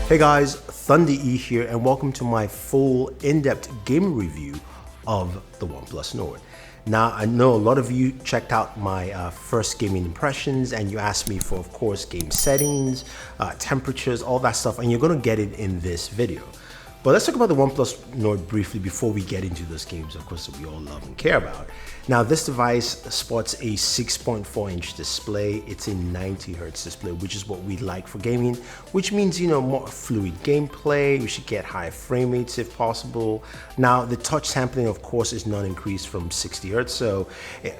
Hey guys, Thunder E here, and welcome to my full in-depth gaming review of the OnePlus Nord. Now, I know a lot of you checked out my first gaming impressions, and you asked me for, of course, game settings, temperatures, all that stuff, and you're going to get it in this video. But let's talk about the OnePlus Nord briefly before we get into those games, of course, that we all love and care about. Now, this device sports a 6.4-inch display. It's a 90 Hz display, which is what we like for gaming, which means, more fluid gameplay. We should get higher frame rates if possible. Now, the touch sampling, of course, is not increased from 60 Hz, so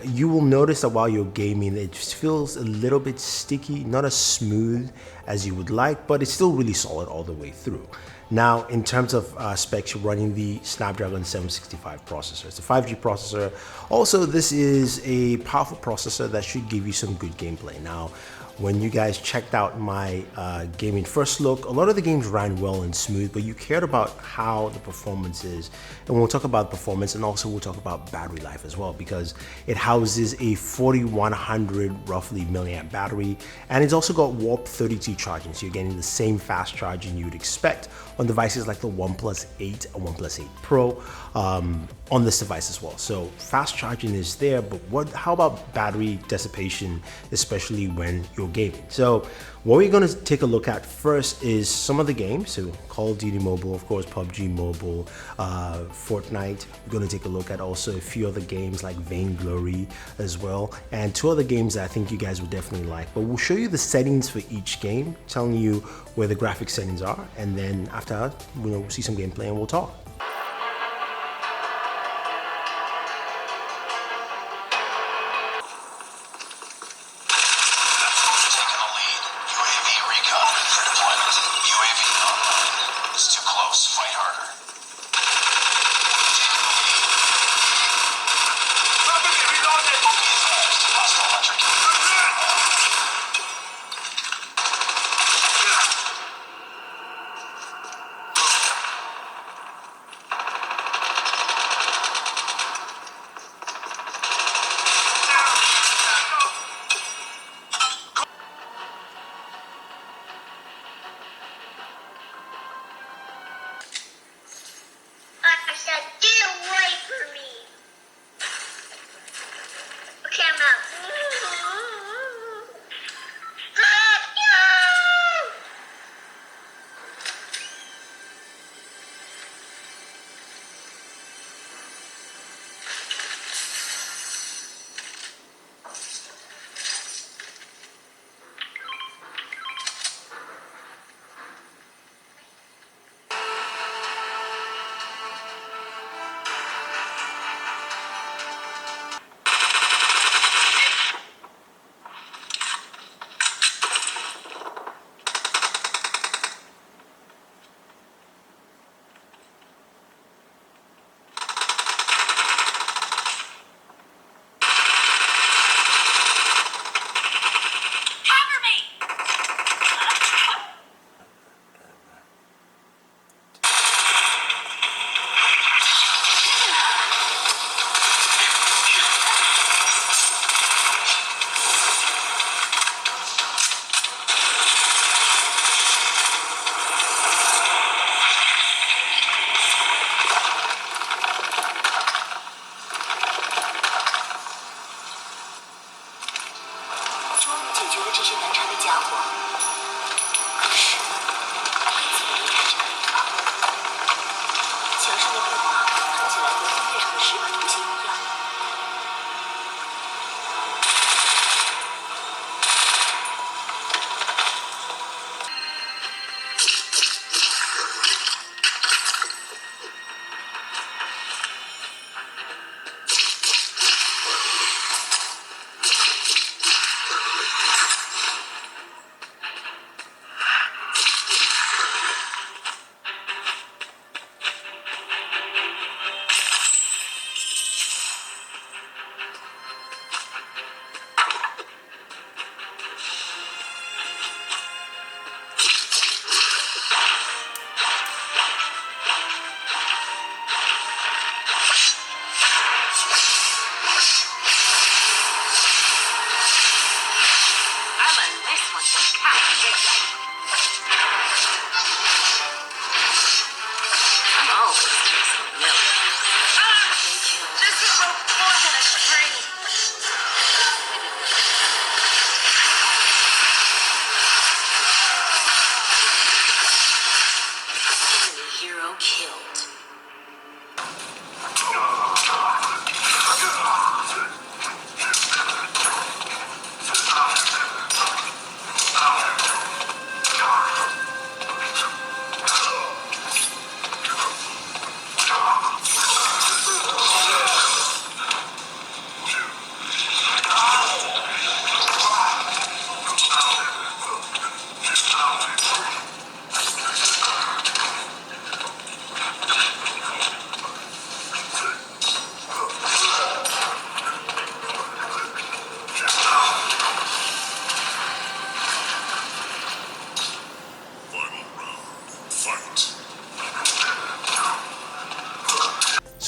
you will notice that while you're gaming, it just feels a little bit sticky, not as smooth as you would like, but it's still really solid all the way through. Now, in terms of specs, you're running the Snapdragon 765 processor. It's a 5G processor. Also, this is a powerful processor that should give you some good gameplay. Now, when you guys checked out my gaming first look, a lot of the games ran well and smooth, but you cared about how the performance is. And we'll talk about performance, and also we'll talk about battery life as well, because it houses a 4100 roughly milliamp battery, and it's also got Warp 32 charging, so you're getting the same fast charging you would expect on devices like the OnePlus 8 and OnePlus 8 Pro on this device as well. So fast charging is there, but how about battery dissipation, especially when you're gaming? So what we're going to take a look at first is some of the games. So Call of Duty Mobile, of course, PUBG Mobile, Fortnite. We're going to take a look at also a few other games like Vainglory as well, and two other games that I think you guys would definitely like. But we'll show you the settings for each game, telling you where the graphic settings are, and then after that, we'll see some gameplay and we'll talk.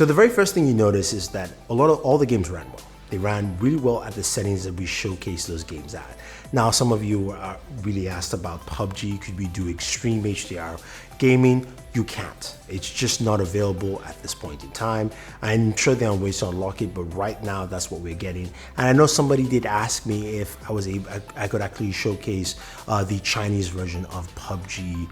So the very first thing you notice is that all the games ran well. They ran really well at the settings that we showcased those games at. Now, some of you are really asked about PUBG. Could we do extreme HDR gaming? You can't. It's just not available at this point in time. I'm sure they're on ways to unlock it, but right now that's what we're getting. And I know somebody did ask me if I could actually showcase the Chinese version of PUBG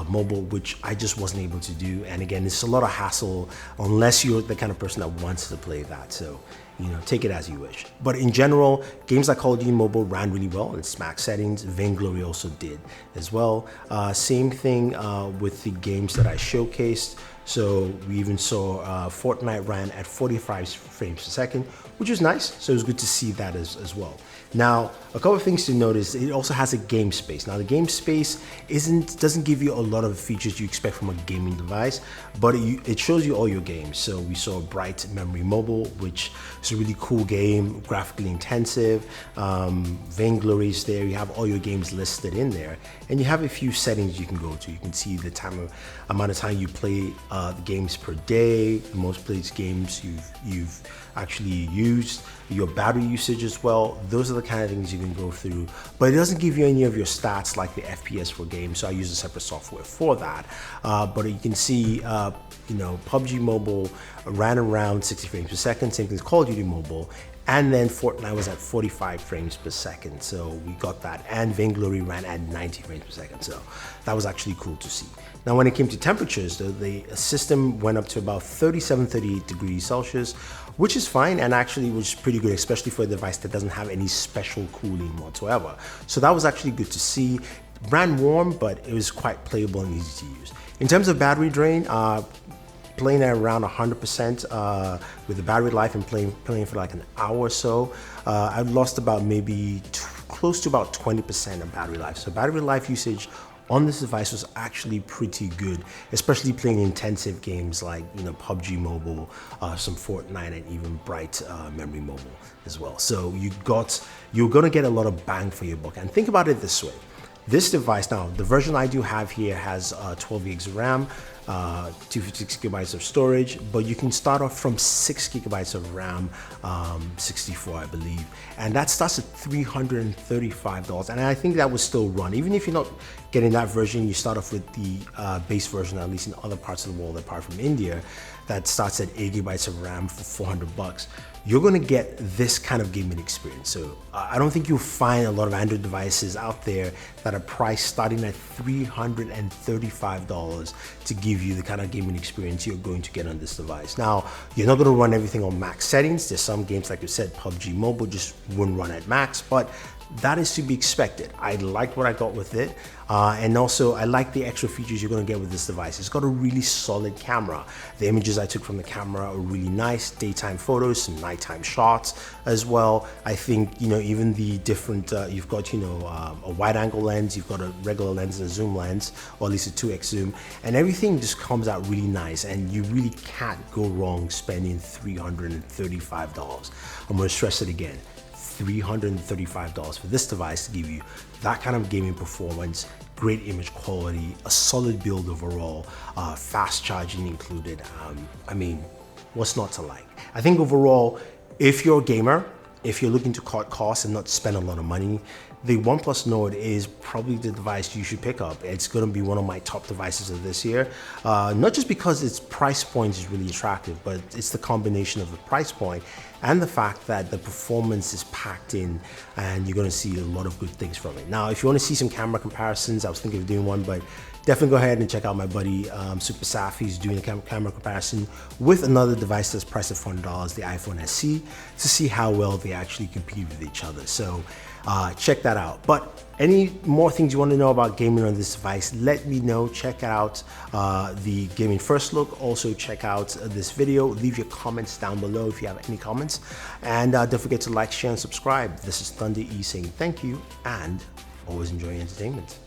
mobile, which I just wasn't able to do. And again, it's a lot of hassle unless you're the kind of person that wants to play that. So, you know, take it as you wish. But in general, games like Call of Duty Mobile ran really well in its max settings. Vainglory also did as well. Same thing with the games that I showcased. So we even saw Fortnite ran at 45 frames per second, which was nice. So it was good to see that as well. Now, a couple of things to notice, it also has a game space. Now the game space doesn't give you a lot of features you expect from a gaming device, but it shows you all your games. So we saw Bright Memory Mobile, which is a really cool game, graphically intensive. Vainglory is there, you have all your games listed in there, and you have a few settings you can go to. You can see the amount of time you play the games per day, the most played games you've actually used, your battery usage as well. Those are the kind of things you can go through, but it doesn't give you any of your stats like the FPS for games, so I use a separate software for that. But you can see, you know, PUBG Mobile ran around 60 frames per second, same thing as Call of Duty Mobile, and then Fortnite was at 45 frames per second, so we got that, and Vainglory ran at 90 frames per second, so that was actually cool to see. Now, when it came to temperatures, though, the system went up to about 38 degrees Celsius, which is fine and actually was pretty good, especially for a device that doesn't have any special cooling whatsoever. So that was actually good to see. Ran warm, but it was quite playable and easy to use. In terms of battery drain, playing at around 100% with the battery life and playing for like an hour or so, I lost about maybe close to about 20% of battery life. So battery life usage on this device was actually pretty good, especially playing intensive games like, you know, PUBG Mobile, some Fortnite, and even Bright Memory Mobile as well. So you're gonna get a lot of bang for your buck. And think about it this way. This device, now the version I do have here has 12 gigs of RAM, 256 gigabytes of storage, but you can start off from 6 gigabytes of RAM, 64 I believe, and that starts at $335, and I think that would still run. Even if you're not getting that version, you start off with the base version, at least in other parts of the world apart from India, that starts at 8 gigabytes of RAM for 400 bucks. You're gonna get this kind of gaming experience. So I don't think you'll find a lot of Android devices out there that are priced starting at $335 to give you the kind of gaming experience you're going to get on this device. Now, you're not gonna run everything on max settings. There's some games, like you said, PUBG Mobile just wouldn't run at max, but that is to be expected. I liked what I got with it. And also I like the extra features you're gonna get with this device. It's got a really solid camera. The images I took from the camera are really nice, daytime photos, some nighttime shots as well. I think, you know, even the different, you've got, you know, a wide angle lens, you've got a regular lens and a zoom lens, or at least a 2x zoom, and everything just comes out really nice, and you really can't go wrong spending $335. I'm gonna stress it again. $335 for this device to give you that kind of gaming performance, great image quality, a solid build overall, fast charging included. I mean, what's not to like? I think overall, if you're a gamer, if you're looking to cut costs and not spend a lot of money, the OnePlus Nord is probably the device you should pick up. It's going to be one of my top devices of this year, not just because its price point is really attractive, but it's the combination of the price point and the fact that the performance is packed in, and you're going to see a lot of good things from it. Now, if you want to see some camera comparisons, I was thinking of doing one, but definitely go ahead and check out my buddy Super Saf. He's doing a camera comparison with another device that's priced at $400, the iPhone SE, to see how well they actually compete with each other. So check that out. But any more things you want to know about gaming on this device, let me know. Check out the Gaming First Look. Also check out this video. Leave your comments down below if you have any comments. And don't forget to like, share, and subscribe. This is Thunder E saying thank you, and always enjoy entertainment.